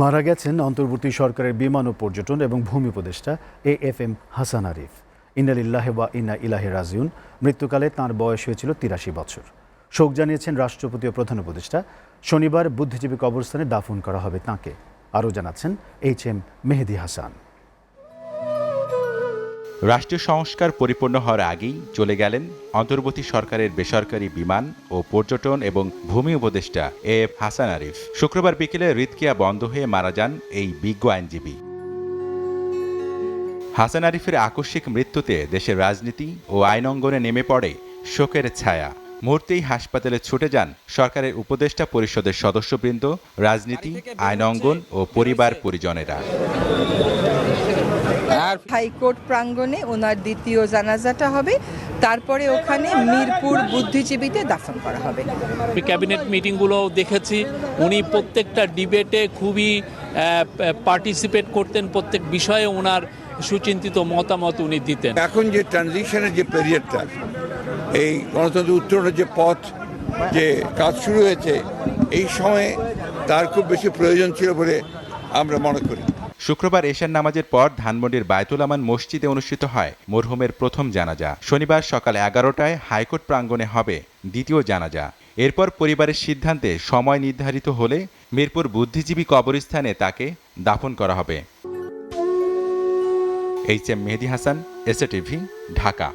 মারা গেছেন অন্তর্বর্তী সরকারের বিমান ও পর্যটন এবং ভূমি উপদেষ্টা AFM হাসান আরিফ। ইন্না লিল্লাহি ওয়া ইন্না ইলাইহি রাজিউন। মৃত্যুকালে তাঁর বয়স হয়েছিল ৮৩ বছর। শোক জানিয়েছেন রাষ্ট্রপতি ও প্রধান উপদেষ্টা। শনিবার বুদ্ধিজীবী কবরস্থানে দাফন করা হবে তাঁকে। আরও জানাচ্ছেন HM মেহেদী হাসান। রাষ্ট্রীয় সংস্কার পরিপূর্ণ হওয়ার আগেই চলে গেলেন অন্তর্বর্তী সরকারের বেসরকারি বিমান ও পর্যটন এবং ভূমি উপদেষ্টা AF হাসান আরিফ। শুক্রবার বিকেলে হৃদক্রিয়া বন্ধ হয়ে মারা যান এই বিজ্ঞ আইনজীবী। হাসান আরিফের আকস্মিক মৃত্যুতে দেশের রাজনীতি ও আইন অঙ্গনে নেমে পড়ে শোকের ছায়া। মুহূর্তেই হাসপাতালে ছুটে যান সরকারের উপদেষ্টা পরিষদের সদস্যবৃন্দ, রাজনীতি, আইন অঙ্গন ও পরিবার পরিজনেরা। আর হাইকোর্ট প্রাঙ্গণে ওনার দ্বিতীয় জানাজাটা হবে, তারপরে ওখানে মিরপুর বুদ্ধিজীবীতে দাফন করা হবে। ক্যাবিনেট মিটিংগুলো দেখেছি, উনি প্রত্যেকটা ডিবেটে খুবই পার্টিসিপেট করতেন, প্রত্যেক বিষয়ে ওনার সুচিন্তিত মতামত উনি দিতেন। এখন যে ট্রানজিশনের যে পিরিয়ডটা, এই গণতন্ত্র উত্তরণের যে পথ, যে কাজ শুরু হয়েছে, এই সময়ে তার খুব বেশি প্রয়োজন ছিল বলে আমরা মনে করি। শুক্রবার এশার নামাজের পর ধানমন্ডির বায়তুল আমান মসজিদে অনুষ্ঠিত হয় মরহুমের প্রথম জানাজা। শনিবার সকাল 11টায় হাইকোর্ট প্রাঙ্গণে হবে দ্বিতীয় জানাজা। এরপর পরিবারের সিদ্ধান্তে সময় নির্ধারিত হলে মিরপুর বুদ্ধিজীবী কবরস্থানে তাকে দাফন করা হবে। HM মেহেদী হাসান, SATV, ঢাকা।